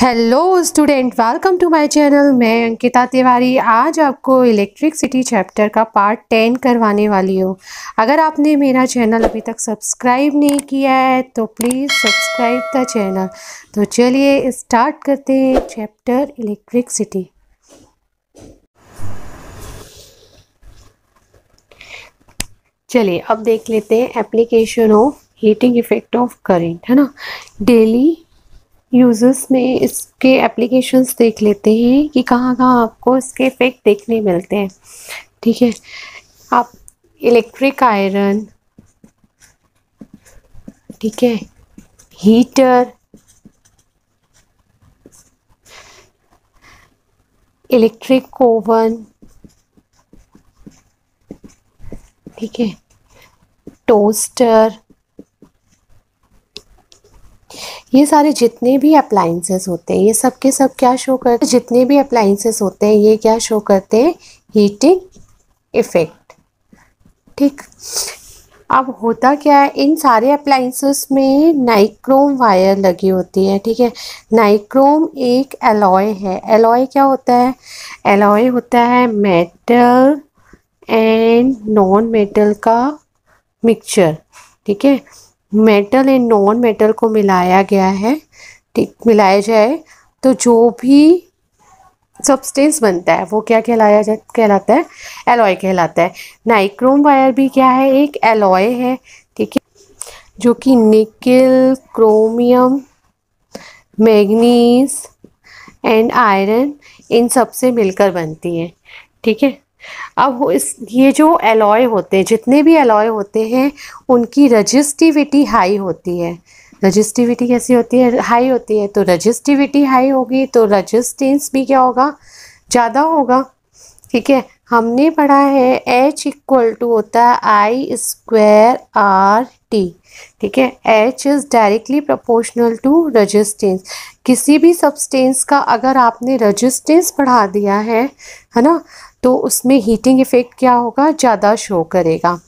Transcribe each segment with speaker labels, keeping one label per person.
Speaker 1: Hello student, welcome to my channel. मैं अंकिता तिवारी आज आपको इलेक्ट्रिसिटी चैप्टर का पार्ट 10 करवाने वाली हूँ। अगर आपने मेरा चैनल अभी तक सब्सक्राइब नहीं किया है तो प्लीज़ सब्सक्राइब द चैनल। तो चलिए स्टार्ट करते हैं चैप्टर इलेक्ट्रिसिटी। चलिए अब देख लेते हैं application of heating effect of current, है ना। डेली यूजर्स में इसके एप्लीकेशंस देख लेते हैं कि कहाँ कहाँ आपको इसके इफेक्ट देखने मिलते हैं। ठीक है, आप इलेक्ट्रिक आयरन, ठीक है, हीटर, इलेक्ट्रिक ओवन, ठीक है, टोस्टर, ये सारे जितने भी अप्लाइंसेस होते हैं ये सब के सब क्या शो करते हैं, जितने भी अप्लाइंसेस होते हैं ये क्या शो करते हैं, हीटिंग इफेक्ट। ठीक, अब होता क्या है, इन सारे अप्लाइंसेस में नाइक्रोम वायर लगी होती है। ठीक है, नाइक्रोम एक एलॉय है। एलॉय क्या होता है, एलॉय होता है मेटल एंड नॉन मेटल का मिक्सचर। ठीक है, मेटल एंड नॉन मेटल को मिलाया गया है। ठीक, मिलाया जाए तो जो भी सब्सटेंस बनता है वो क्या कहलाता है, एलॉय कहलाता है। नाइक्रोम वायर भी क्या है, एक एलॉय है। ठीक है, जो कि nickel, chromium, manganese and iron in सब से मिलकर बनती है। ठीक है, अब ये जो एलॉय होते हैं, जितने भी एलॉय होते हैं उनकी रजिस्टिविटी हाई होती है। रजिस्टिविटी कैसी होती है, हाई होती है। तो रजिस्टिविटी हाई होगी तो रजिस्टेंस भी क्या होगा, ज़्यादा होगा। ठीक है, हमने पढ़ा है H इक्वल टू होता है I स्क्वायर RT। ठीक है, H is directly proportional to resistance. किसी भी सब्सटेंस का अगर आपने रजिस्टेंस बढ़ा दिया है ना, तो उसमें हीटिंग इफेक्ट क्या होगा, ज़्यादा शो करेगा।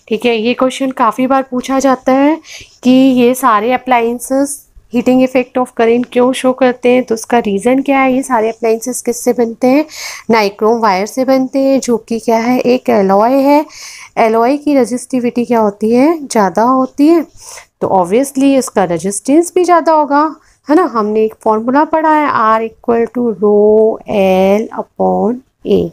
Speaker 1: ठीक है, ये क्वेश्चन काफ़ी बार पूछा जाता है कि ये सारे appliances heating effect of current क्यों शो करते हैं। तो उसका रीज़न क्या है, ये सारे अप्लाइंसेस किससे बनते हैं, नाइक्रोम वायर से बनते हैं, जो कि क्या है, एक एलॉय है। एलॉय की रजिस्टिविटी क्या होती है, ज़्यादा होती है, तो ऑब्वियसली इसका रजिस्टेंस भी ज़्यादा होगा, है ना। हमने एक फॉर्मूला पढ़ा है R equal to rho L upon A.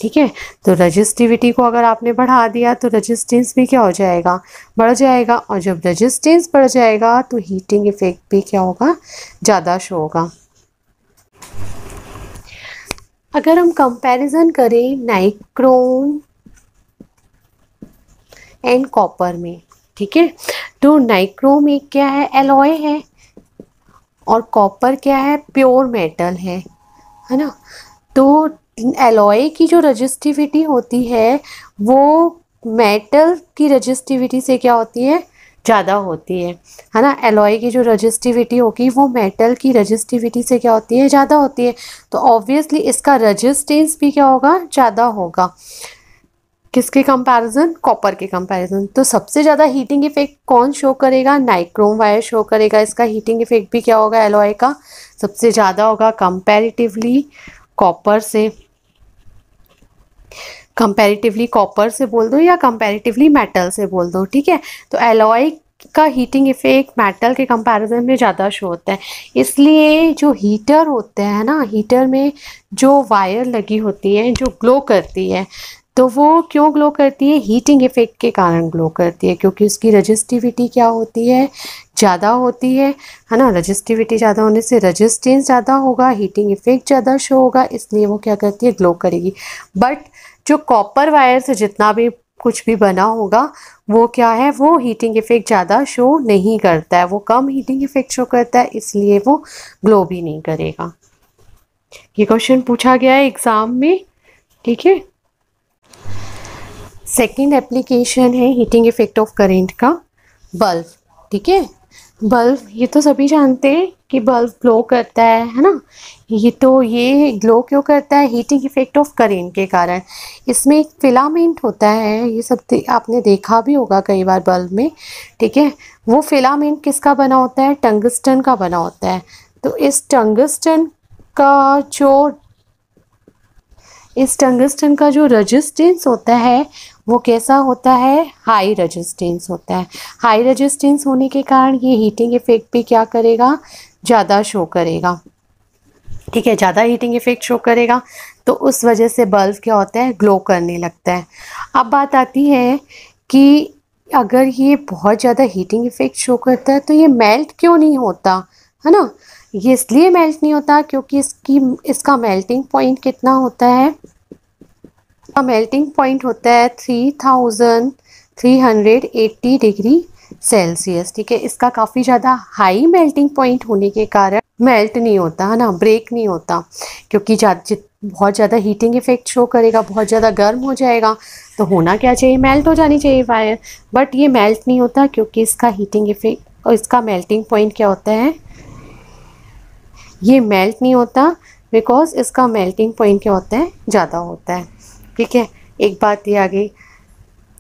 Speaker 1: ठीक है, तो रजिस्टिविटी को अगर आपने बढ़ा दिया तो रजिस्टेंस भी क्या हो जाएगा, बढ़ जाएगा। और जब रजिस्टेंस बढ़ जाएगा तो हीटिंग इफेक्ट भी क्या होगा, ज़्यादा शो होगा। अगर हम कंपैरिजन करें नाइक्रोम एंड कॉपर में, ठीक है, तो नाइक्रोम एक क्या है, एलॉय है, और कॉपर क्या है, प्योर मेटल है ना। तो एलॉय की जो रजिस्टिविटी होती है वो मेटल की रजिस्टिविटी से क्या होती है, ज़्यादा होती है ना। एलॉय की जो रजिस्टिविटी होगी वो मेटल की रजिस्टिविटी से क्या होती है, ज़्यादा होती है। तो ऑब्वियसली इसका रजिस्टेंस भी क्या होगा, ज़्यादा होगा। किसके कंपैरिजन, कॉपर के कंपैरिजन। तो सबसे ज़्यादा हीटिंग इफेक्ट कौन शो करेगा, नाइक्रोम वायर शो करेगा। इसका हीटिंग इफेक्ट भी क्या होगा, एलॉय का सबसे ज़्यादा होगा कंपैरेटिवली कॉपर से। कंपैरेटिवली कॉपर से बोल दो या कंपैरेटिवली मेटल से बोल दो। ठीक है, तो एलॉय का हीटिंग इफेक्ट मेटल के कंपैरिजन में ज़्यादा शो होता है। इसलिए जो हीटर होते हैं ना, हीटर में जो वायर लगी होती है जो ग्लो करती है, तो वो क्यों ग्लो करती है, हीटिंग इफेक्ट के कारण ग्लो करती है, क्योंकि उसकी रजिस्टिविटी क्या होती है, ज़्यादा होती है ना। रजिस्टिविटी ज़्यादा होने से रजिस्टेंस ज़्यादा होगा, हीटिंग इफेक्ट ज़्यादा शो होगा, इसलिए वो क्या करती है, ग्लो करेगी। बट जो कॉपर वायर से जितना भी कुछ भी बना होगा वो क्या है, वो हीटिंग इफेक्ट ज़्यादा शो नहीं करता है, वो कम हीटिंग इफेक्ट शो करता है, इसलिए वो ग्लो भी नहीं करेगा। ये क्वेश्चन पूछा गया है एग्ज़ाम में। ठीक है, सेकेंड एप्लीकेशन है हीटिंग इफेक्ट ऑफ करेंट का, बल्ब। ठीक है, बल्ब ये तो सभी जानते हैं कि बल्ब ग्लो करता है ना। ये ग्लो क्यों करता है, हीटिंग इफेक्ट ऑफ करेंट के कारण। इसमें एक फिलामेंट होता है, ये सब आपने देखा भी होगा कई बार बल्ब में। ठीक है, वो फिलामेंट किसका बना होता है, टंगस्टन का बना होता है। तो इस टंगस्टन का जो रेजिस्टेंस होता है वो कैसा होता है, हाई रेजिस्टेंस होता है। हाई रेजिस्टेंस होने के कारण ये हीटिंग इफेक्ट भी क्या करेगा, ज़्यादा शो करेगा। ठीक है, ज़्यादा हीटिंग इफेक्ट शो करेगा, तो उस वजह से बल्ब क्या होता है, ग्लो करने लगता है। अब बात आती है कि अगर ये बहुत ज़्यादा हीटिंग इफेक्ट शो करता है तो ये मेल्ट क्यों नहीं होता, है ना। ये इसलिए मेल्ट नहीं होता क्योंकि इसका मेल्टिंग पॉइंट कितना होता है, इसका मेल्टिंग पॉइंट होता है 3380 डिग्री सेल्सियस। ठीक है, इसका काफ़ी ज़्यादा हाई मेल्टिंग पॉइंट होने के कारण मेल्ट नहीं होता, है ना, ब्रेक नहीं होता, क्योंकि बहुत ज़्यादा हीटिंग इफेक्ट शो करेगा, बहुत ज़्यादा गर्म हो जाएगा, तो होना क्या चाहिए, मेल्ट हो जानी चाहिए वायर। बट ये मेल्ट नहीं होता क्योंकि इसका हीटिंग इफेक्ट और इसका मेल्टिंग पॉइंट क्या होता है, ये मेल्ट नहीं होता बिकॉज इसका मेल्टिंग पॉइंट क्या होता है, ज़्यादा होता है। ठीक है, एक बात ये आ गई।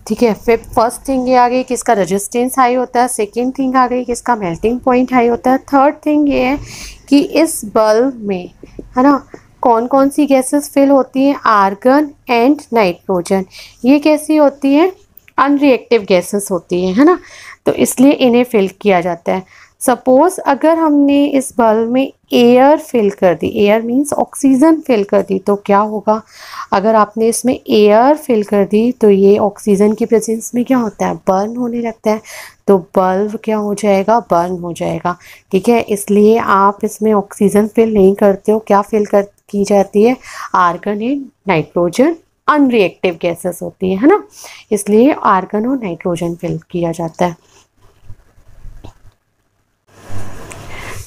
Speaker 1: ठीक है, फिर फर्स्ट थिंग ये आ गई कि इसका रेजिस्टेंस हाई होता है, सेकेंड थिंग आ गई कि इसका मेल्टिंग पॉइंट हाई होता है, थर्ड थिंग ये है कि इस बल्ब में, है ना, कौन कौन सी गैसेस फिल होती हैं, आर्गन एंड नाइट्रोजन। ये कैसी होती हैं, अनरिएक्टिव गैसेस होती हैं, है ना, तो इसलिए इन्हें फिल किया जाता है। सपोज अगर हमने इस बल्ब में एयर फिल कर दी, एयर मीन्स ऑक्सीजन फिल कर दी, तो क्या होगा, अगर आपने इसमें एयर फिल कर दी तो ये ऑक्सीजन की प्रेजेंस में क्या होता है, बर्न होने लगता है, तो बल्ब क्या हो जाएगा, बर्न हो जाएगा। ठीक है, इसलिए आप इसमें ऑक्सीजन फिल नहीं करते हो, क्या फिल की जाती है, argon and nitrogen, unreactive gases होती है ना, इसलिए आर्गन और नाइट्रोजन फिल किया जाता है।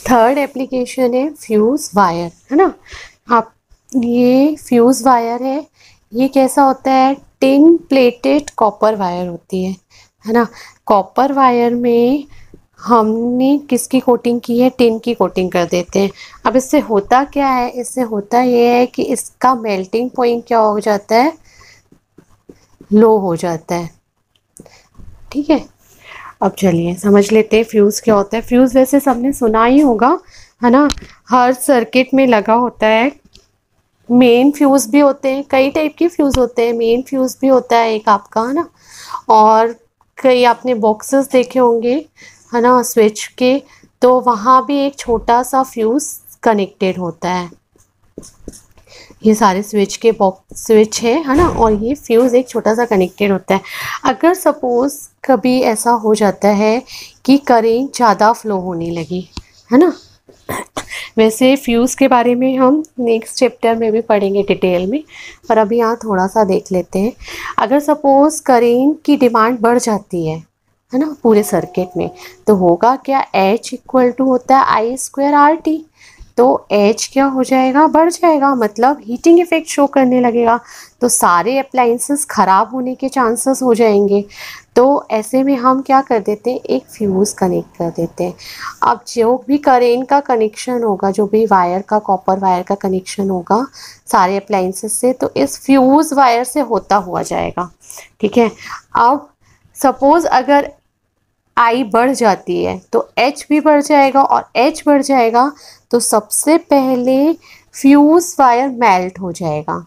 Speaker 1: थर्ड एप्लीकेशन है फ्यूज वायर, है ना। आप ये फ्यूज वायर है, ये कैसा होता है, टिन प्लेटेड कॉपर वायर होती है ना। कॉपर वायर में हमने किसकी कोटिंग की है, टिन की कोटिंग कर देते हैं। अब इससे होता क्या है, इससे होता ये है कि इसका मेल्टिंग पॉइंट क्या हो जाता है, लो हो जाता है। ठीक है, अब चलिए समझ लेते हैं फ्यूज़ क्या होता है। फ्यूज़ वैसे सबने सुना ही होगा, है ना, हर सर्किट में लगा होता है। मेन फ्यूज़ भी होते हैं, कई टाइप के फ्यूज़ होते हैं, मेन फ्यूज़ भी होता है एक आपका, है ना, और कई आपने बॉक्सेस देखे होंगे, है ना, स्विच के, तो वहाँ भी एक छोटा सा फ्यूज़ कनेक्टेड होता है। ये सारे स्विच के बॉक्स स्विच है ना, और ये फ्यूज़ एक छोटा सा कनेक्टेड होता है। अगर सपोज़ कभी ऐसा हो जाता है कि करेंट ज़्यादा फ्लो होने लगी, है ना, वैसे फ्यूज़ के बारे में हम नेक्स्ट चैप्टर में भी पढ़ेंगे डिटेल में, पर अभी यहाँ थोड़ा सा देख लेते हैं। अगर सपोज़ करेंट की डिमांड बढ़ जाती है ना, पूरे सर्किट में, तो होगा क्या, H इक्वल टू होता है I²RT, तो H क्या हो जाएगा, बढ़ जाएगा, मतलब हीटिंग इफेक्ट शो करने लगेगा, तो सारे अप्लाइंसेस ख़राब होने के चांसेस हो जाएंगे। तो ऐसे में हम क्या कर देते हैं, एक फ्यूज़ कनेक्ट कर देते हैं। अब जो भी करेंट का कनेक्शन होगा, जो भी वायर का, कॉपर वायर का कनेक्शन होगा सारे अप्लाइंसेस से, तो इस फ्यूज़ वायर से होता हुआ जाएगा। ठीक है, अब सपोज़ अगर I बढ़ जाती है तो H भी बढ़ जाएगा, और H बढ़ जाएगा तो सबसे पहले फ्यूज़ वायर मेल्ट हो जाएगा,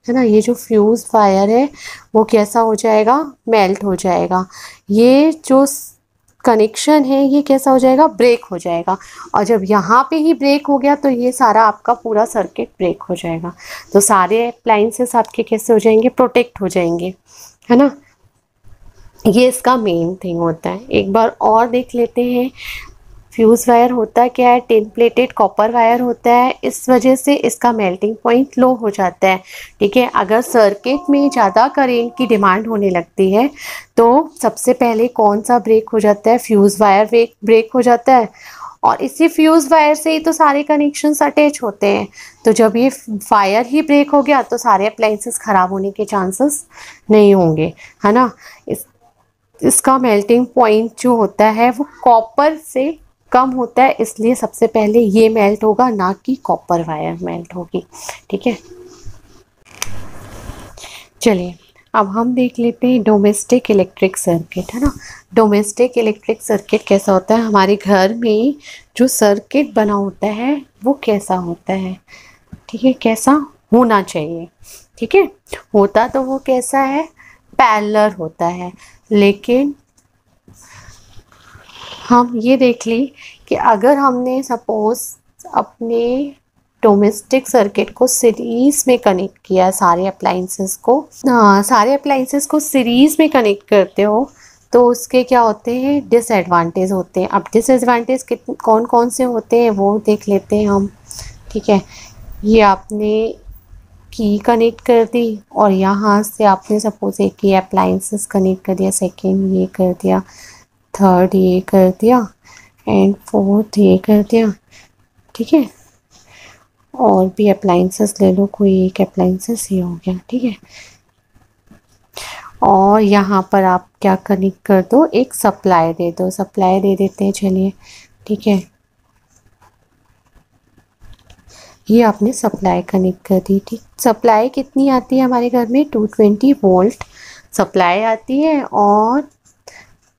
Speaker 1: है ना। ये जो फ्यूज़ वायर है वो कैसा हो जाएगा, मेल्ट हो जाएगा। ये जो कनेक्शन है ये कैसा हो जाएगा, ब्रेक हो जाएगा, और जब यहाँ पे ही ब्रेक हो गया तो ये सारा आपका पूरा सर्किट ब्रेक हो जाएगा। तो सारे अप्लाइंसेस आपके कैसे हो जाएंगे, प्रोटेक्ट हो जाएंगे, है ना। ये इसका मेन थिंग होता है। एक बार और देख लेते हैं, फ्यूज़ वायर होता क्या है, टिन प्लेटेड कॉपर वायर होता है, इस वजह से इसका मेल्टिंग पॉइंट लो हो जाता है। ठीक है, अगर सर्किट में ज़्यादा करेंट की डिमांड होने लगती है तो सबसे पहले कौन सा ब्रेक हो जाता है, फ्यूज़ वायर ब्रेक हो जाता है, और इसी फ्यूज़ वायर से ही तो सारे कनेक्शंस अटैच होते हैं। तो जब ये वायर ही ब्रेक हो गया तो सारे अप्लाइंसेस ख़राब होने के चांसेस नहीं होंगे, है ना। इसका मेल्टिंग पॉइंट जो होता है वो कॉपर से कम होता है, इसलिए सबसे पहले ये मेल्ट होगा, ना कि कॉपर वायर मेल्ट होगी। ठीक है, चलिए अब हम देख लेते हैं डोमेस्टिक इलेक्ट्रिक सर्किट, है ना। डोमेस्टिक इलेक्ट्रिक सर्किट कैसा होता है, हमारे घर में जो सर्किट बना होता है वो कैसा होता है, ठीक है, कैसा होना चाहिए, ठीक है। होता तो वो कैसा है, पैरेलल होता है, लेकिन हम ये देख ली कि अगर हमने सपोज अपने डोमेस्टिक सर्किट को सीरीज में कनेक्ट किया, सारे अप्लाइंसेस को सीरीज में कनेक्ट करते हो तो उसके क्या होते हैं, डिसएडवांटेज होते हैं। अब डिसएडवांटेज कौन कौन से होते हैं वो देख लेते हैं हम, ठीक है। ये आपने की कनेक्ट कर दी और यहाँ से आपने सपोज एक ये अप्लाइंसेस कनेक्ट कर दिया, सेकेंड ये कर दिया, थर्ड ये कर दिया एंड फोर्थ ये कर दिया, ठीक है। और भी अप्लाइंसेस ले लो, कोई एक अप्लाइंसेस ही हो गया, ठीक है। और यहाँ पर आप क्या कनेक्ट कर दो, एक सप्लाई दे दो, सप्लाई दे देते हैं, चलिए, ठीक है। ये आपने सप्लाई कनेक्ट कर दी, ठीक। सप्लाई कितनी आती है हमारे घर में, 220 वोल्ट सप्लाई आती है और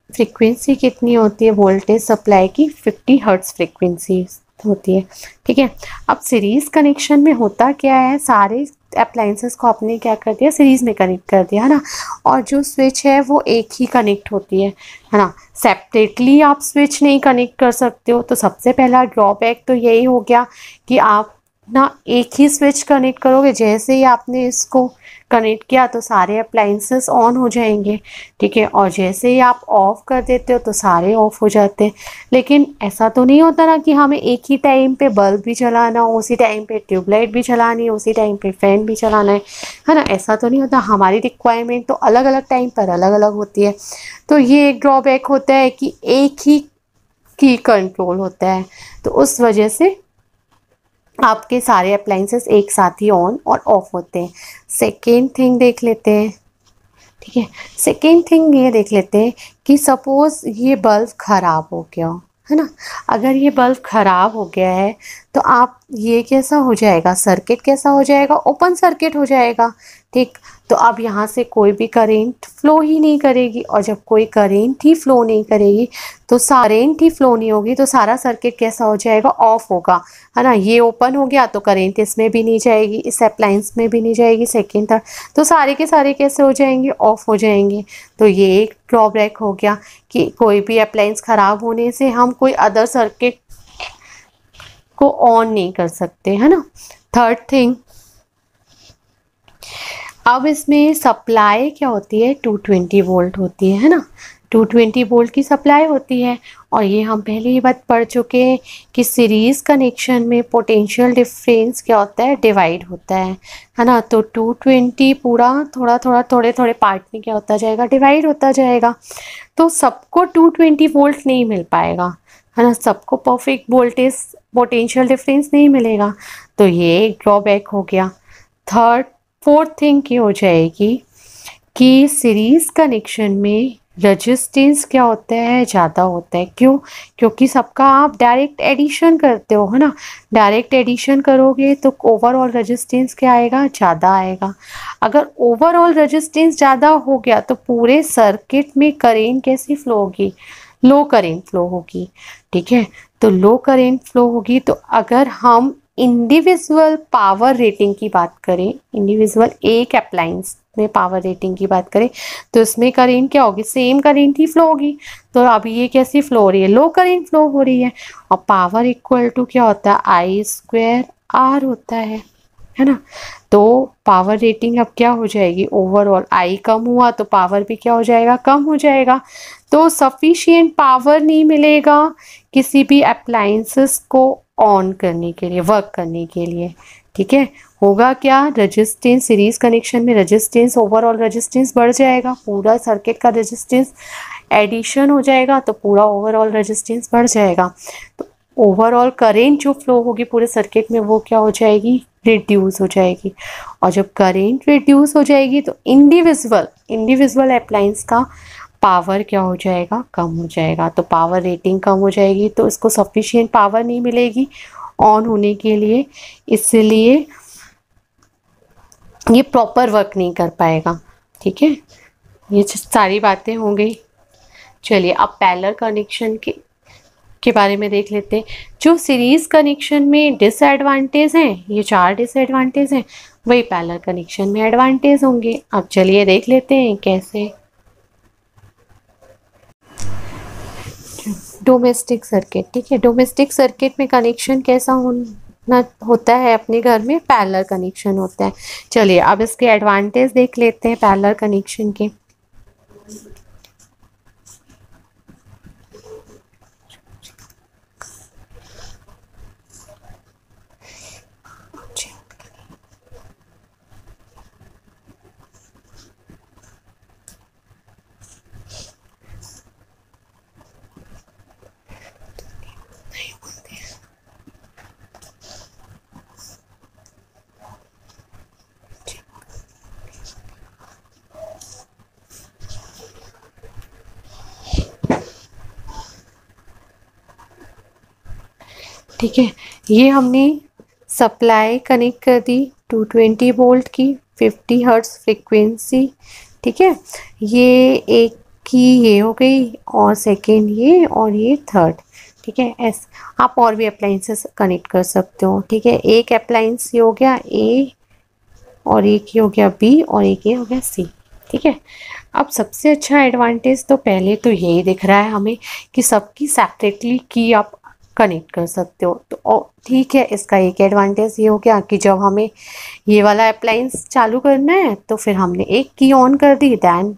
Speaker 1: फ्रीक्वेंसी कितनी होती है वोल्टेज सप्लाई की, 50 हर्ट्ज फ्रीक्वेंसी होती है, ठीक है। अब सीरीज़ कनेक्शन में होता क्या है, सारे अप्लाइंसेस को आपने क्या कर दिया, सीरीज़ में कनेक्ट कर दिया, है ना। और जो स्विच है वो एक ही कनेक्ट होती है ना। सेपरेटली आप स्विच नहीं कनेक्ट कर सकते हो। तो सबसे पहला ड्रॉबैक तो यही हो गया कि आप ना एक ही स्विच कनेक्ट करोगे, जैसे ही आपने इसको कनेक्ट किया तो सारे अप्लाइंसेस ऑन हो जाएंगे, ठीक है। और जैसे ही आप ऑफ कर देते हो तो सारे ऑफ हो जाते हैं। लेकिन ऐसा तो नहीं होता ना कि हमें एक ही टाइम पे बल्ब भी चलाना हो, उसी टाइम पे ट्यूबलाइट भी चलानी है, उसी टाइम पे फैन भी चलाना है ना। ऐसा तो नहीं होता, हमारी रिक्वायरमेंट तो अलग अलग टाइम पर अलग अलग होती है। तो ये एक ड्रॉबैक होता है कि एक ही की कंट्रोल होता है, तो उस वजह से आपके सारे अप्लाइंसेस एक साथ ही ऑन और ऑफ होते हैं। सेकेंड थिंग देख लेते हैं, ठीक है। सेकेंड थिंग ये देख लेते हैं कि सपोज़ ये बल्ब ख़राब हो गया हो, है ना। अगर ये बल्ब ख़राब हो गया है तो आप ये कैसा हो जाएगा, सर्किट कैसा हो जाएगा, ओपन सर्किट हो जाएगा, ठीक। तो अब यहाँ से कोई भी करेंट फ्लो ही नहीं करेगी, और जब कोई करेंट ही फ्लो नहीं करेगी तो करेंट ही फ्लो नहीं होगी तो सारा सर्किट कैसा हो जाएगा, ऑफ होगा, है ना। ये ओपन हो गया तो करेंट इसमें भी नहीं जाएगी, इस अप्लायंस में भी नहीं जाएगी, सेकेंड थर्ड, तो सारे के सारे कैसे हो जाएंगे, ऑफ हो जाएंगे। तो ये एक ड्रॉबैक हो गया कि कोई भी अप्लायंस ख़राब होने से हम कोई अदर सर्किट को ऑन नहीं कर सकते, है ना। थर्ड थिंग, अब इसमें सप्लाई क्या होती है, 220 वोल्ट होती है ना। 220 वोल्ट की सप्लाई होती है। और ये हम पहले ही बात पढ़ चुके हैं कि सीरीज़ कनेक्शन में पोटेंशियल डिफरेंस क्या होता है, डिवाइड होता है ना। तो 220 पूरा थोड़ा थोड़ा थोड़े थोड़े पार्ट में क्या होता जाएगा, डिवाइड होता जाएगा। तो सबको 220 वोल्ट नहीं मिल पाएगा, है ना। सबको परफेक्ट वोल्टेज पोटेंशियल डिफरेंस नहीं मिलेगा, तो ये एक ड्रॉबैक हो गया। फोर्थ थिंग ये हो जाएगी कि सीरीज़ कनेक्शन में रेजिस्टेंस क्या होता है, ज़्यादा होता है। क्यों, क्योंकि सबका आप डायरेक्ट एडिशन करते हो, है ना। डायरेक्ट एडिशन करोगे तो ओवरऑल रेजिस्टेंस क्या आएगा, ज़्यादा आएगा। अगर ओवरऑल रेजिस्टेंस ज़्यादा हो गया तो पूरे सर्किट में करेंट कैसी फ्लो होगी, लो करेंट फ्लो होगी, ठीक है। तो लो करेंट फ्लो होगी तो अगर हम इंडिविजुअल पावर रेटिंग की बात करें, इंडिविजुअल एक अप्लायंस में पावर रेटिंग की बात करें तो इसमें करेंट क्या होगी, सेम करेंट ही फ्लो होगी। तो अभी ये कैसी फ्लो हो रही है, लो करेंट फ्लो हो रही है। और पावर इक्वल टू क्या होता है, I/R होता है ना। तो पावर रेटिंग अब क्या हो जाएगी, ओवरऑल I कम हुआ तो पावर भी क्या हो जाएगा, कम हो जाएगा। तो सफिशिएंट पावर नहीं मिलेगा किसी भी अप्लायंसेस को ऑन करने के लिए, वर्क करने के लिए, ठीक है। होगा क्या, रेजिस्टेंस सीरीज कनेक्शन में रेजिस्टेंस, ओवरऑल रेजिस्टेंस बढ़ जाएगा, पूरा सर्किट का रेजिस्टेंस एडिशन हो जाएगा तो पूरा ओवरऑल रेजिस्टेंस बढ़ जाएगा। तो ओवरऑल करेंट जो फ्लो होगी पूरे सर्किट में वो क्या हो जाएगी, रिड्यूस हो जाएगी। और जब करेंट रिड्यूस हो जाएगी तो इंडिविजुअल अप्लायंस का पावर क्या हो जाएगा, कम हो जाएगा। तो पावर रेटिंग कम हो जाएगी तो इसको सफिशिएंट पावर नहीं मिलेगी ऑन होने के लिए, इसलिए ये प्रॉपर वर्क नहीं कर पाएगा, ठीक है, ये सारी बातें हो गई। चलिए अब पैरेलल कनेक्शन के बारे में देख लेते हैं। जो सीरीज कनेक्शन में डिसएडवांटेज हैं, ये 4 डिसएडवांटेज हैं, वही पैरेलल कनेक्शन में एडवांटेज होंगे। अब चलिए देख लेते हैं कैसे। डोमेस्टिक सर्किट, ठीक है, डोमेस्टिक सर्किट में कनेक्शन कैसा होता है अपने घर में, पैरेलल कनेक्शन होता है। चलिए अब इसके एडवांटेज देख लेते हैं पैरेलल कनेक्शन के। ठीक है, ये हमने सप्लाई कनेक्ट कर दी 220 वोल्ट की 50 हर्ट्ज फ्रीक्वेंसी। ठीक है, ये एक की ये हो गई और सेकेंड ये और ये थर्ड। ठीक है, ऐसे आप और भी अप्लाइंसेस कनेक्ट कर सकते हो। ठीक है, एक अप्लाइंस ये हो गया ए और एक ये हो गया बी और एक ये हो गया सी। ठीक है, अब सबसे अच्छा एडवांटेज तो पहले तो यही दिख रहा है हमें कि सबकी सेपरेटली की आप कनेक्ट कर सकते हो। तो ठीक है, इसका एक एडवांटेज ये हो गया कि जब हमें ये वाला अप्लायंस चालू करना है तो फिर हमने एक की ऑन कर दी, दैन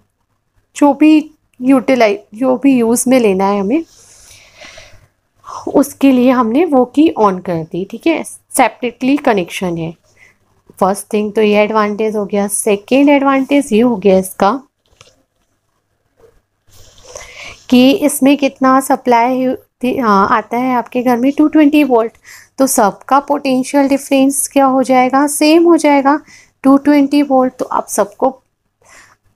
Speaker 1: जो भी यूज़ में लेना है हमें उसके लिए हमने वो की ऑन कर दी। ठीक है, सेपरेटली कनेक्शन है। फर्स्ट थिंग तो ये एडवांटेज हो गया। सेकेंड एडवांटेज ये हो गया इसका कि इसमें कितना सप्लाई आता है आपके घर में 220 वोल्ट, तो सबका पोटेंशियल डिफरेंस क्या हो जाएगा, सेम हो जाएगा 220 वोल्ट। तो अब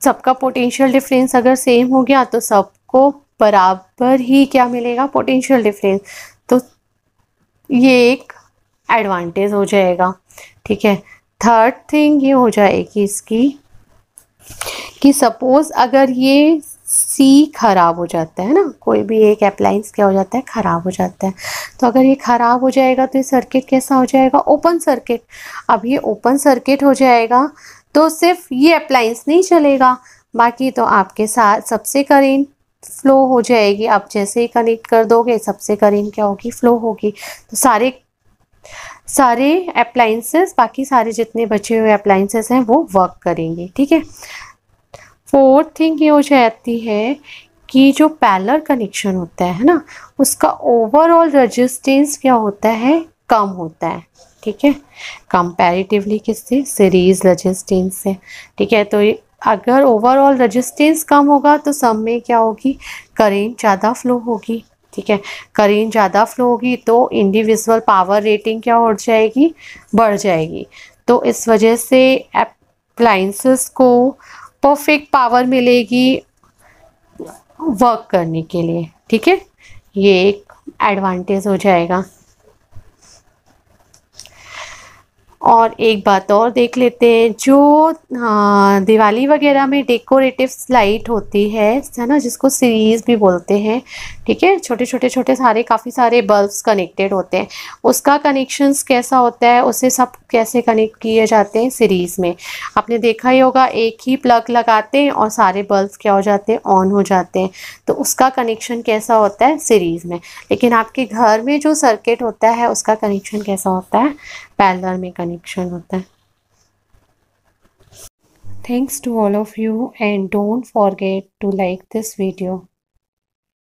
Speaker 1: सबका पोटेंशियल डिफरेंस अगर सेम हो गया तो सबको बराबर ही क्या मिलेगा, पोटेंशियल डिफरेंस। तो ये एक एडवांटेज हो जाएगा। ठीक है, थर्ड थिंग ये हो जाएगी इसकी कि सपोज अगर ये सी खराब हो जाता है ना, कोई भी एक अप्लायंस क्या हो जाता है, खराब हो जाता है, तो अगर ये खराब हो जाएगा तो ये सर्किट कैसा हो जाएगा, ओपन सर्किट। अब ये ओपन सर्किट हो जाएगा तो सिर्फ ये अप्लायंस नहीं चलेगा, बाकी तो आपके साथ सबसे करेंट फ्लो हो जाएगी। आप जैसे ही कनेक्ट कर दोगे सबसे करेंट क्या होगी, फ्लो होगी। तो सारे अप्लायंसेस, बाकी सारे जितने बचे हुए अप्लायंसेस हैं वो वर्क करेंगे। ठीक है, फोर्थ थिंग ये हो जाती है कि जो पैरेलल कनेक्शन होता है ना, उसका ओवरऑल रेजिस्टेंस क्या होता है, कम होता है। ठीक है, कंपैरेटिवली किससे, सीरीज रेजिस्टेंस से। ठीक है, तो अगर ओवरऑल रेजिस्टेंस कम होगा तो सब में क्या होगी, करेंट ज़्यादा फ्लो होगी। ठीक है, करेंट ज़्यादा फ्लो होगी तो इंडिविजुअल पावर रेटिंग क्या हो जाएगी, बढ़ जाएगी। तो इस वजह से अप्लायंसेस को परफेक्ट पावर मिलेगी वर्क करने के लिए। ठीक है, ये एक एडवांटेज हो जाएगा। और एक बात और देख लेते हैं, जो दिवाली वगैरह में डेकोरेटिव लाइट होती है ना, जिसको सीरीज भी बोलते हैं। ठीक है, छोटे सारे काफ़ी सारे बल्ब्स कनेक्टेड होते हैं, उसका कनेक्शंस कैसा होता है, उसे सब कैसे कनेक्ट किए जाते हैं, सीरीज़ में। आपने देखा ही होगा, एक ही प्लग लगाते हैं और सारे बल्ब्स क्या हो जाते हैं, ऑन हो जाते हैं। तो उसका कनेक्शन कैसा होता है, सीरीज़ में। लेकिन आपके घर में जो सर्किट होता है उसका कनेक्शन कैसा होता है, पैरेलल में कनेक्शन होता है। Thanks to all of you and don't forget to like this video.